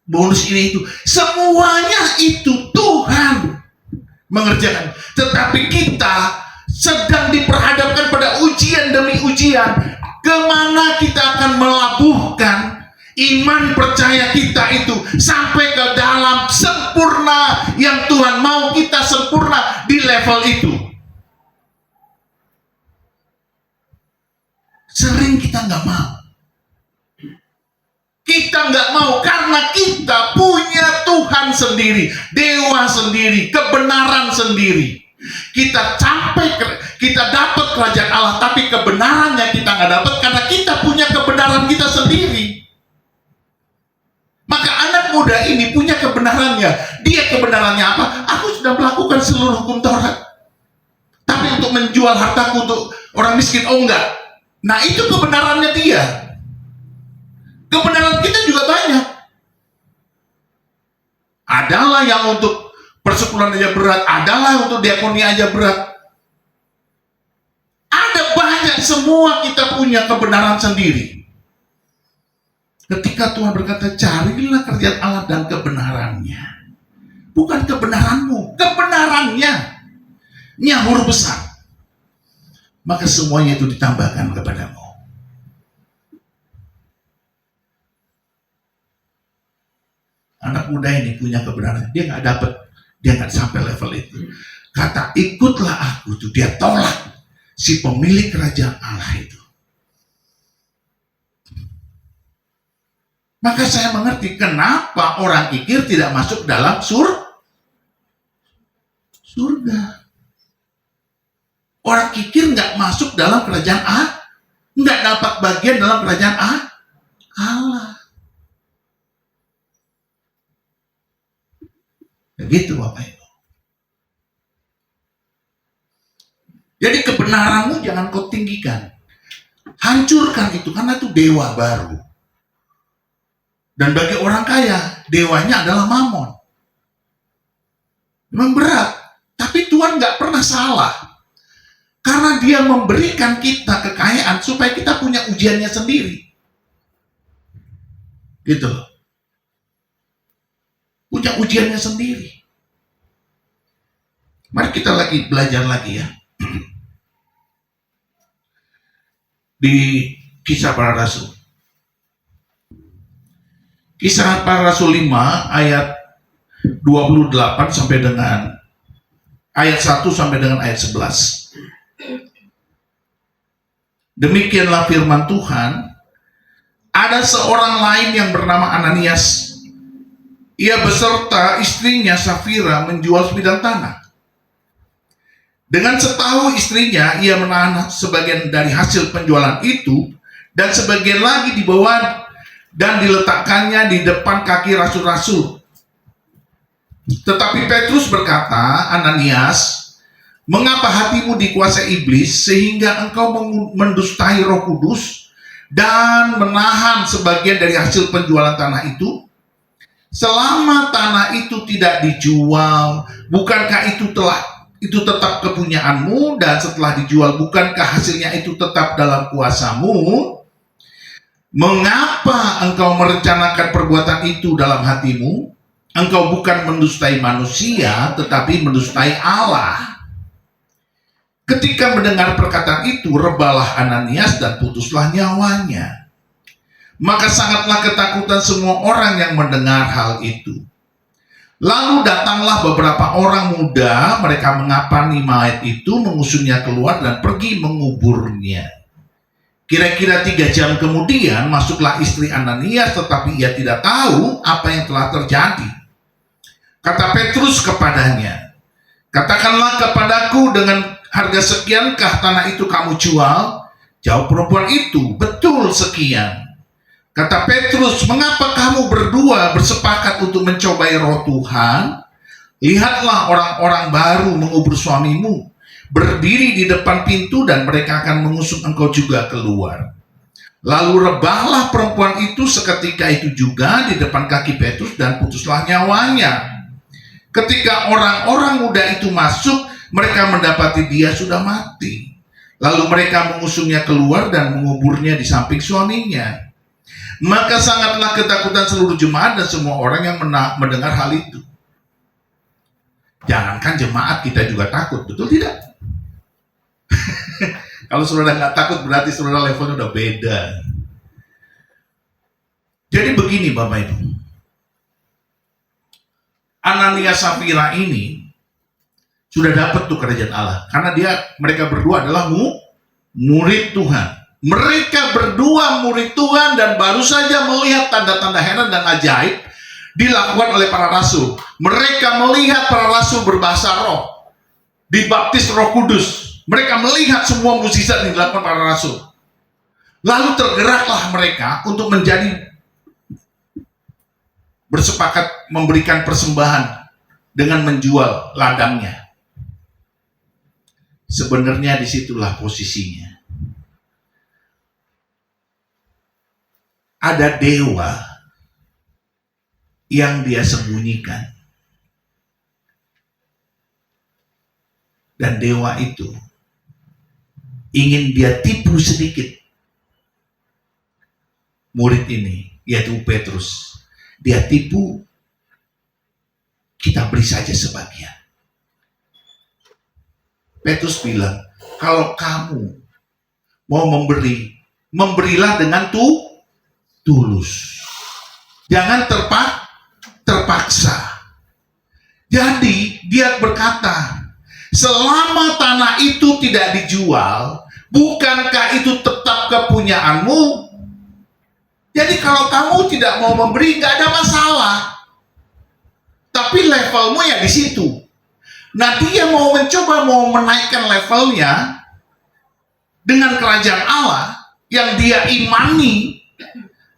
bonus ini itu. Semuanya itu Tuhan mengerjakan. Tetapi kita sedang diperhadapkan pada ujian demi ujian. Kemana kita akan melabuhkan iman percaya kita itu sampai ke dalam sempurna yang Tuhan mau kita sempurna di level itu. Sering kita nggak mau. Kita nggak mau karena kita punya Tuhan sendiri, dewa sendiri, kebenaran sendiri. Kita dapat kerajaan Allah, tapi kebenarannya kita nggak dapat karena kita punya kebenaran kita sendiri. Maka anak muda ini punya kebenarannya. Dia kebenarannya apa? Aku sudah melakukan seluruh hukum Taurat. Tapi untuk menjual hartaku untuk orang miskin, oh enggak. Nah itu kebenarannya dia. Kebenaran kita juga banyak. Adalah yang untuk persekutuan aja berat, adalah untuk diakoni aja berat. Ada banyak, semua kita punya kebenaran sendiri. Ketika Tuhan berkata, carilah kerjaan Allah dan kebenarannya. Bukan kebenaranmu, kebenarannya. Ini huruf besar. Maka semuanya itu ditambahkan kepadamu. Anak muda ini punya kebenaran. Dia nggak dapat, dia nggak sampai level itu. Kata ikutlah aku itu dia tolak si pemilik kerajaan Allah itu. Maka saya mengerti kenapa orang kikir tidak masuk dalam surga. Orang kikir nggak masuk dalam kerajaan Allah, nggak dapat bagian dalam kerajaan Allah. Begitu Bapak Ibu. Jadi kebenaranmu jangan kau tinggikan. Hancurkan itu karena itu dewa baru. Dan bagi orang kaya, dewanya adalah Mamon. Memang berat, tapi Tuhan nggak pernah salah. Karena dia memberikan kita kekayaan supaya kita punya ujiannya sendiri. Gitu loh. Punya ujiannya sendiri. Mari kita belajar lagi ya. Di Kisah Para Rasul. Kisah Para Rasul 5 ayat 28 sampai dengan ayat 1 sampai dengan ayat 11. Demikianlah firman Tuhan. Ada seorang lain yang bernama Ananias. Ia beserta istrinya Safira menjual sebidang tanah. Dengan setahu istrinya, ia menahan sebagian dari hasil penjualan itu dan sebagian lagi dibawa dan diletakkannya di depan kaki rasul-rasul. Tetapi Petrus berkata, Ananias, mengapa hatimu dikuasai iblis sehingga engkau mendustai Roh Kudus dan menahan sebagian dari hasil penjualan tanah itu? Selama tanah itu tidak dijual, bukankah itu tetap kepunyaanmu, dan setelah dijual bukankah hasilnya itu tetap dalam kuasamu? Mengapa engkau merencanakan perbuatan itu dalam hatimu? Engkau bukan mendustai manusia, tetapi mendustai Allah. Ketika mendengar perkataan itu, rebalah Ananias dan putuslah nyawanya. Maka sangatlah ketakutan semua orang yang mendengar hal itu. Lalu datanglah beberapa orang muda, mereka mengapani mayat itu, mengusungnya keluar dan pergi menguburnya. Kira-kira 3 jam kemudian masuklah istri Ananias, tetapi ia tidak tahu apa yang telah terjadi. Kata Petrus kepadanya, katakanlah kepadaku dengan harga sekiankah tanah itu kamu jual? Jawab perempuan itu, betul sekian. Kata Petrus, mengapa kamu berdua bersepakat untuk mencobai roh Tuhan? Lihatlah orang-orang baru mengubur suamimu, berdiri di depan pintu dan mereka akan mengusung engkau juga keluar. Lalu rebahlah perempuan itu seketika itu juga di depan kaki Petrus dan putuslah nyawanya. Ketika orang-orang muda itu masuk, mereka mendapati dia sudah mati. Lalu mereka mengusungnya keluar dan menguburnya di samping suaminya. Maka sangatlah ketakutan seluruh jemaat dan semua orang yang mendengar hal itu. Jangankan jemaat, kita juga takut, betul tidak? Kalau saudara nggak takut berarti saudara levelnya udah beda. Jadi begini Bapak Ibu, Ananias Safira ini sudah dapat tuh kerajaan Allah karena mereka berdua adalah murid Tuhan. Mereka berdua murid Tuhan dan baru saja melihat tanda-tanda heran dan ajaib dilakukan oleh para rasul. Mereka melihat para rasul berbahasa roh, dibaptis Roh Kudus. Mereka melihat semua mukjizat yang dilakukan para rasul. Lalu tergeraklah mereka untuk bersepakat memberikan persembahan dengan menjual ladangnya. Sebenarnya disitulah posisinya. Ada dewa yang dia sembunyikan. Dan dewa itu ingin dia tipu sedikit murid ini, yaitu Petrus. Dia tipu, kita beri saja sebagian. Petrus bilang, kalau kamu mau memberi, memberilah dengan tulus. Jangan terpaksa. Jadi dia berkata, selama tanah itu tidak dijual, bukankah itu tetap kepunyaanmu? Jadi kalau kamu tidak mau memberi, nggak ada masalah. Tapi levelmu ya di situ. Nah dia mau menaikkan levelnya dengan kerajaan Allah yang dia imani,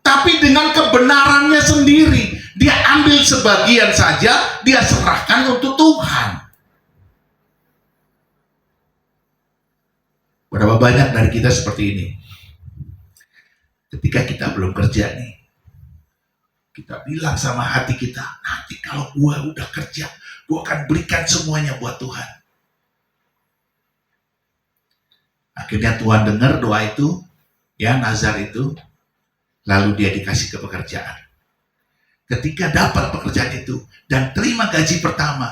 tapi dengan kebenarannya sendiri. Dia ambil sebagian saja, dia serahkan untuk Tuhan. Berapa banyak dari kita seperti ini? Ketika kita belum kerja nih, kita bilang sama hati kita, nanti kalau gue udah kerja, gue akan berikan semuanya buat Tuhan. Akhirnya Tuhan dengar doa itu, ya nazar itu, lalu dia dikasih ke pekerjaan. Ketika dapat pekerjaan itu dan terima gaji pertama,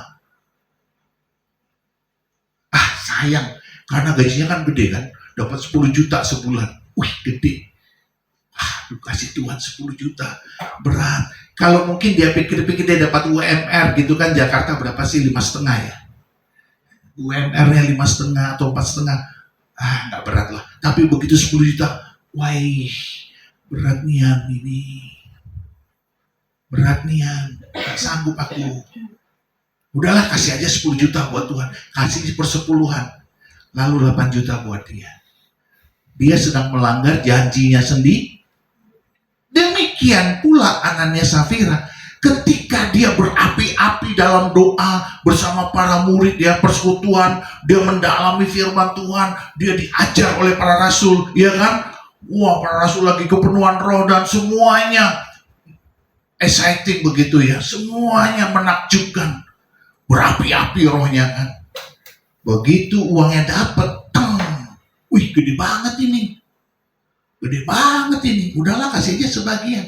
sayang, karena gajinya kan gede kan, dapat 10 juta sebulan. Wih, gede. Kasih Tuhan 10 juta, berat. Kalau mungkin dia pikir-pikir dia dapat UMR gitu kan, Jakarta berapa sih, 5,5 ya? UMR-nya 5,5 atau 4,5, nggak berat lah. Tapi begitu 10 juta, wah, berat nian ini. Berat nian, nggak sanggup aku. Udahlah kasih aja 10 juta buat Tuhan, kasih persepuluhan. Lalu 8 juta buat dia. Dia sedang melanggar janjinya sendiri. Demikian pula Ananias Safira, ketika dia berapi-api dalam doa bersama para murid, dia persekutuan, dia mendalami firman Tuhan, dia diajar oleh para rasul, ya kan? Wah, para rasul lagi kepenuhan roh dan semuanya exciting begitu ya, semuanya menakjubkan, berapi-api rohnya kan. Begitu uangnya dapat, wih gede banget ini. Gede banget ini, udahlah kasih aja sebagian.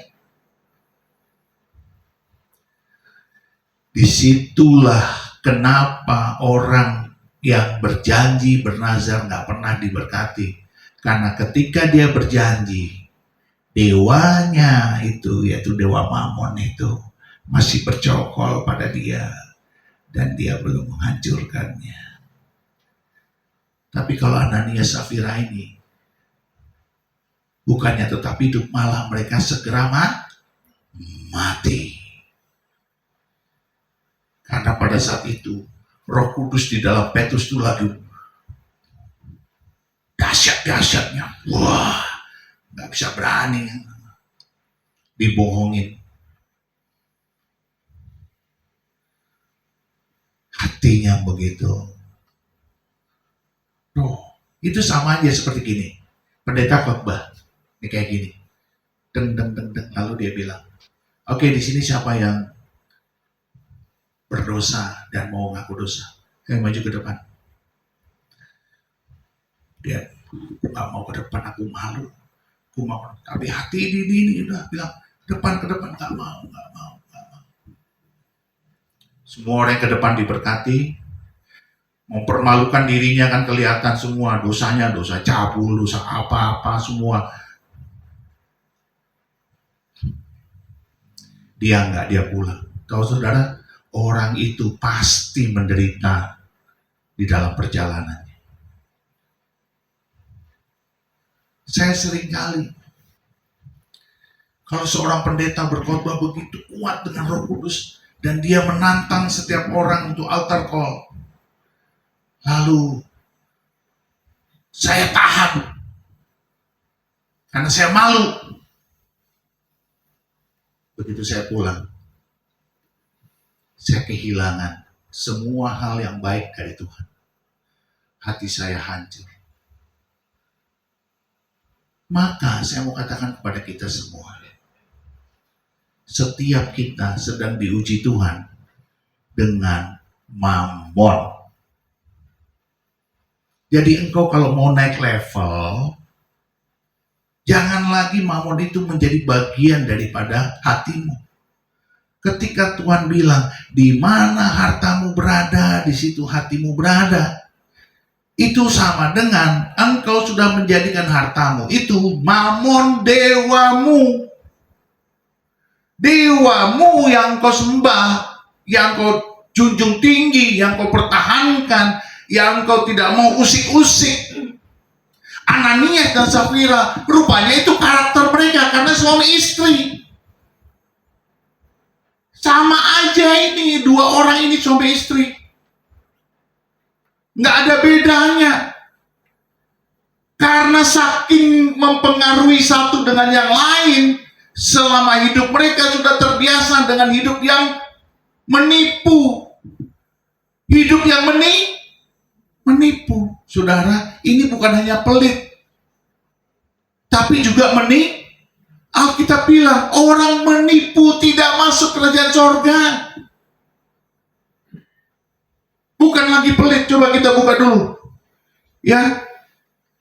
Disitulah kenapa orang yang berjanji bernazar nggak pernah diberkati. Karena ketika dia berjanji, dewanya itu, yaitu dewa Mamon itu, masih bercokol pada dia. Dan dia belum menghancurkannya. Tapi kalau Ananias Safira ini, bukannya tetap hidup, malah mereka segera mati. Karena pada saat itu Roh Kudus di dalam Petrus itu lagi dahsyat-dahsyatnya. Wah, nggak bisa berani dibohongin. Hatinya begitu. Itu sama aja seperti gini. Pendeta khotbah. Ini kayak gini. Deng, deng, deng, deng. Lalu dia bilang, oke, di sini siapa yang berdosa dan mau ngaku dosa? Ayo maju ke depan. Dia nggak mau ke depan, aku malu. Aku mau, tapi hati ini udah bilang ke depan, nggak mau. Semua orang yang ke depan diberkati, mempermalukan dirinya kan kelihatan semua dosanya, dosa cabul, dosa apa-apa semua. Dia enggak, dia pulang. Tahu saudara, orang itu pasti menderita di dalam perjalanannya. Saya sering kali, kalau seorang pendeta berkhotbah begitu kuat dengan Roh Kudus, dan dia menantang setiap orang untuk altar call, lalu saya tahan karena saya malu. Begitu saya pulang, saya kehilangan semua hal yang baik dari Tuhan. Hati saya hancur. Maka saya mau katakan kepada kita semua, setiap kita sedang diuji Tuhan dengan mamon. Jadi engkau kalau mau naik level, jangan lagi mamon itu menjadi bagian daripada hatimu. Ketika Tuhan bilang, di mana hartamu berada, di situ hatimu berada. Itu sama dengan engkau sudah menjadikan hartamu itu mamon dewamu. Dewamu yang kau sembah, yang kau junjung tinggi, yang kau pertahankan, yang kau tidak mau usik-usik. Ananias dan Safira, rupanya itu karakter mereka karena suami istri. Sama aja ini, dua orang ini suami istri. Nggak ada bedanya. Karena saking mempengaruhi satu dengan yang lain, selama hidup mereka sudah terbiasa dengan hidup yang menipu. Hidup yang menipu. Saudara, ini bukan hanya pelit, tapi juga menipu. Alkitab bilang, orang menipu tidak masuk kerajaan sorga. Bukan lagi pelit, coba kita buka dulu. Ya,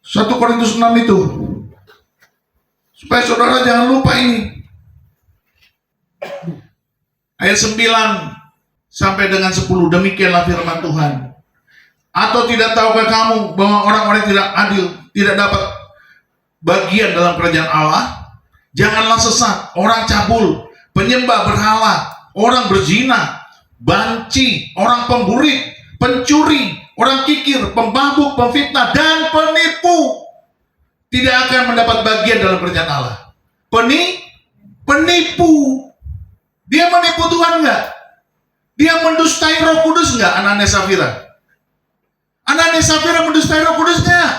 1 Korintus 6 itu. Supaya saudara jangan lupa ini. Ayat 9 sampai dengan 10, demikianlah firman Tuhan. Atau tidak tahukah kamu bahwa orang-orang tidak adil tidak dapat bagian dalam kerajaan Allah? Janganlah sesat, orang cabul, penyembah berhala, orang berzina, banci, orang pemburit, pencuri, orang kikir, pemabuk, pemfitnah, dan penipu tidak akan mendapat bagian dalam kerajaan Allah. Penipu. Dia menipu Tuhan enggak? Dia mendustai Roh Kudus enggak? Ananias Safira. Ananias Safira mendustai Roh Kudus enggak?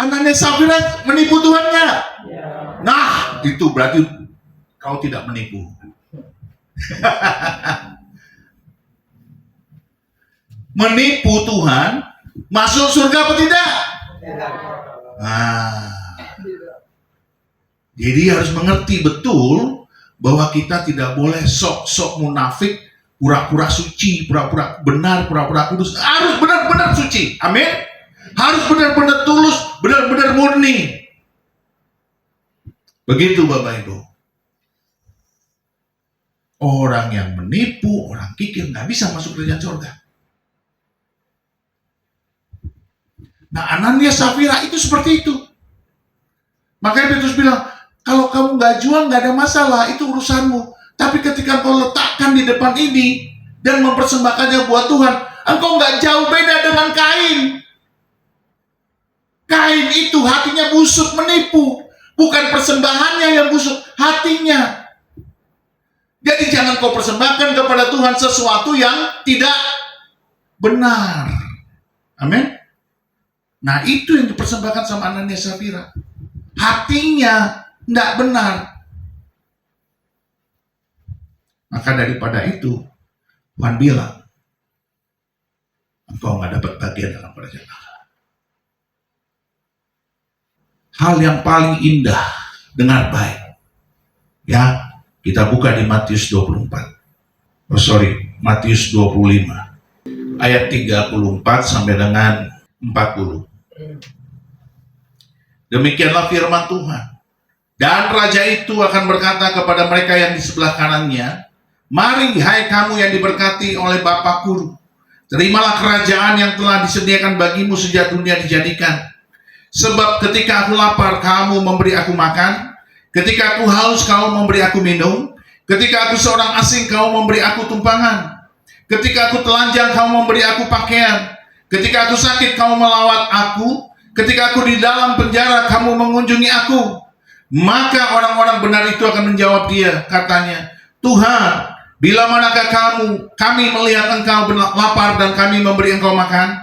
Ananias Safira menipu Tuhan enggak? Nah, itu berarti kau tidak menipu. Menipu Tuhan, masuk surga apa tidak? Nah, jadi harus mengerti betul bahwa kita tidak boleh sok-sok munafik, pura-pura suci, pura-pura benar, pura-pura kudus. Harus benar-benar suci. Amin. Harus benar-benar tulus, benar-benar murni. Begitu Bapak Ibu. Orang yang menipu, orang kikir nggak bisa masuk kerajaan surga. Nah, Ananias Safira itu seperti itu. Makanya Petrus bilang, kalau kamu nggak jual nggak ada masalah, itu urusanmu. Tapi ketika kau letakkan di depan ini dan mempersembahkannya buat Tuhan, engkau nggak jauh beda dengan Kain. Kain itu hatinya busuk, menipu. Bukan persembahannya yang busuk, hatinya. Jadi jangan kau persembahkan kepada Tuhan sesuatu yang tidak benar. Amin. Nah, itu yang dipersembahkan sama Ananias Safira. Hatinya tidak benar. Maka daripada itu, Tuhan bilang, engkau nggak dapat bagian dalam kerajaan Allah. Hal yang paling indah Dengar baik. Ya, kita buka di Matius 24. Matius 25. Ayat 34 sampai dengan 40. Demikianlah firman Tuhan. Dan raja itu akan berkata kepada mereka yang di sebelah kanannya, mari hai kamu yang diberkati oleh Bapakku, terimalah kerajaan yang telah disediakan bagimu sejak dunia dijadikan. Sebab ketika aku lapar, kamu memberi aku makan. Ketika aku haus, kamu memberi aku minum. Ketika aku seorang asing, kamu memberi aku tumpangan. Ketika aku telanjang, kamu memberi aku pakaian. Ketika aku sakit, kamu melawat aku. Ketika aku di dalam penjara, kamu mengunjungi aku. Maka orang-orang benar itu akan menjawab dia, katanya, Tuhan, bila manakah kami melihat engkau lapar dan kami memberi engkau makan,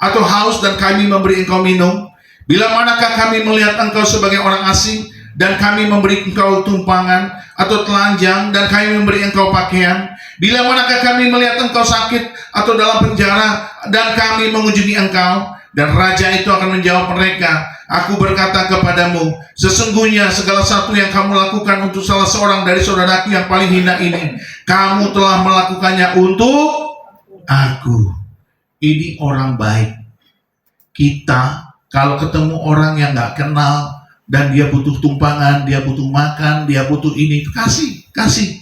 atau haus dan kami memberi engkau minum? Bila manakah kami melihat engkau sebagai orang asing dan kami memberi engkau tumpangan, atau telanjang dan kami memberi engkau pakaian? Bila manakah kami melihat engkau sakit atau dalam penjara dan kami mengunjungi engkau? Dan raja itu akan menjawab mereka, aku berkata kepadamu, sesungguhnya segala sesuatu yang kamu lakukan untuk salah seorang dari saudaraku yang paling hina ini, kamu telah melakukannya untuk aku. Ini orang baik. Kita kalau ketemu orang yang gak kenal dan dia butuh tumpangan, dia butuh makan, dia butuh ini, kasih.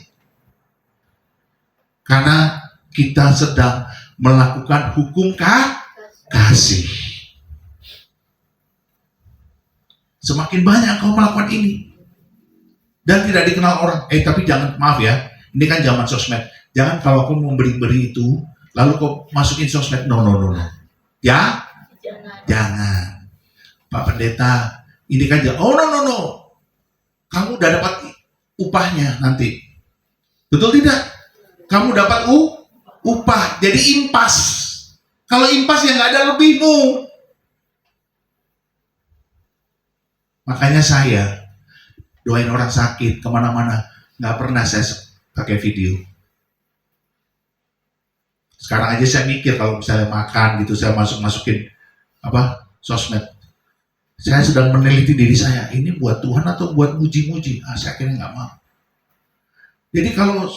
Karena kita sedang melakukan hukum kasih. Semakin banyak kau melakukan ini dan tidak dikenal orang. Tapi jangan, maaf ya, ini kan zaman sosmed. Jangan kalau kau memberi itu lalu kau masukin sosmed. No. Ya, jangan. Pak Pendeta, ini kan no. Kamu udah dapat upahnya nanti. Betul tidak? Kamu dapat upah. Jadi impas. Kalau impas ya nggak ada lebihmu. Makanya saya doain orang sakit kemana-mana, nggak pernah saya pakai video. Sekarang aja saya mikir kalau misalnya makan gitu, saya masukin sosmed. Saya sedang meneliti diri saya, ini buat Tuhan atau buat muji-muji? Saya kira nggak mau. Jadi kalau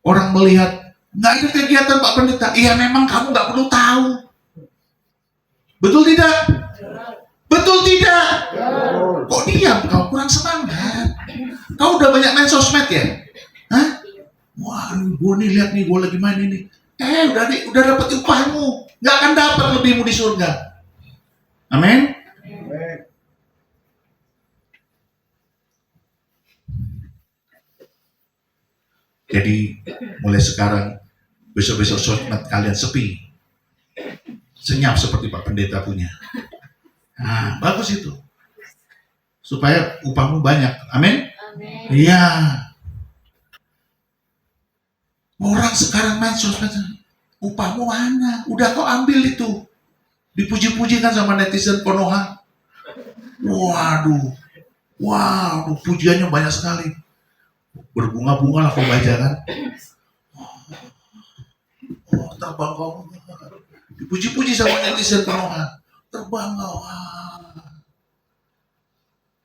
orang melihat nggak ada kegiatan Pak Pendeta, iya memang kamu nggak perlu tahu. Betul tidak? Betul tidak? Kok diam? Kau kurang semangat. Kau udah banyak main sosmed ya? Hah? Wah, gue nih lihat nih, gue lagi main ini. Udah dapat upahmu. Nggak akan dapat lebihmu di surga. Amin. Jadi mulai sekarang, besok-besok sosmed kalian sepi. Senyap seperti Pak Pendeta punya. Nah, bagus itu. Supaya upahmu banyak. Amin? Iya. Orang sekarang main sosmed. Upahmu mana? Udah kau ambil itu. Dipuji-puji kan sama netizen Konoha. Waduh, pujiannya banyak sekali. Berbunga-bunga lah kau baca kan. Terbang kau. Dipuji-puji sama netizen Konoha. Terbang kau.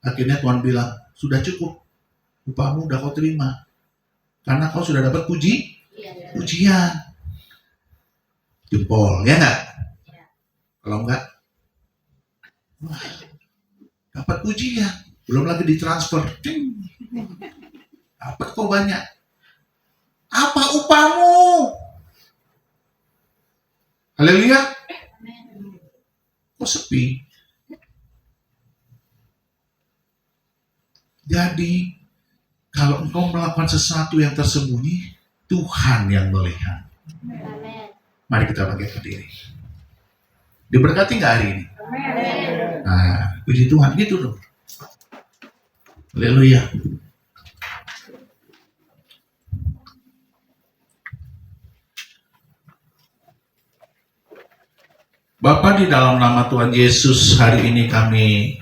Akhirnya Tuhan bilang, sudah cukup. Upahmu udah kau terima. Karena kau sudah dapat pujian. Jempol, ya enggak? Kalau enggak, dapat pujian. Belum lagi ditransfer. Dapat kau banyak. Apa upahmu? Haleluya. Kok sepi? Jadi, kalau engkau melakukan sesuatu yang tersembunyi, Tuhan yang melihat. Mari kita bangkit berdiri. Diberkati nggak hari ini? Nah, puji Tuhan gitu loh. Haleluya. Bapa, di dalam nama Tuhan Yesus, hari ini kami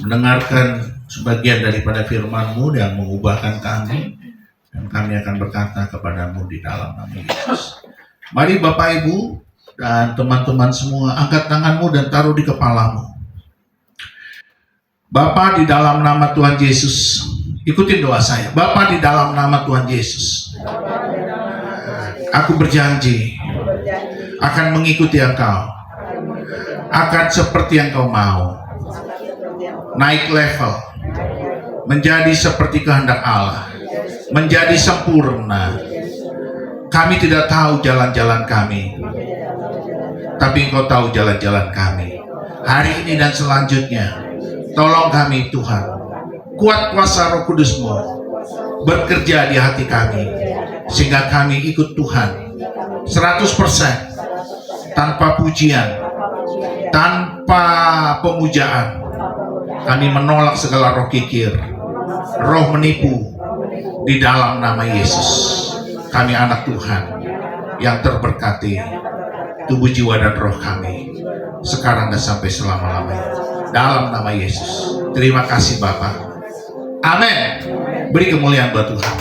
mendengarkan sebagian daripada firman-Mu yang mengubahkan kami, dan kami akan berkata kepadamu di dalam nama Yesus. Mari Bapak Ibu dan teman-teman semua, angkat tanganmu dan taruh di kepalamu. Bapa, di dalam nama Tuhan Yesus, ikutin doa saya. Bapa, di dalam nama Tuhan Yesus, aku berjanji akan mengikuti Engkau, akan seperti yang Kau mau, naik level, menjadi seperti kehendak Allah, menjadi sempurna. Kami tidak tahu jalan-jalan kami, tapi Engkau tahu jalan-jalan kami. Hari ini dan selanjutnya, tolong kami Tuhan, kuat kuasa Roh Kudus-Mu bekerja di hati kami, sehingga kami ikut Tuhan 100%, tanpa pujian, tanpa pemujaan. Kami menolak segala roh kikir, roh menipu. Di dalam nama Yesus, kami anak Tuhan yang terberkati, tubuh, jiwa, dan roh kami, sekarang dan sampai selama-lamanya. Dalam nama Yesus. Terima kasih Bapa. Amin. Beri kemuliaan buat Tuhan.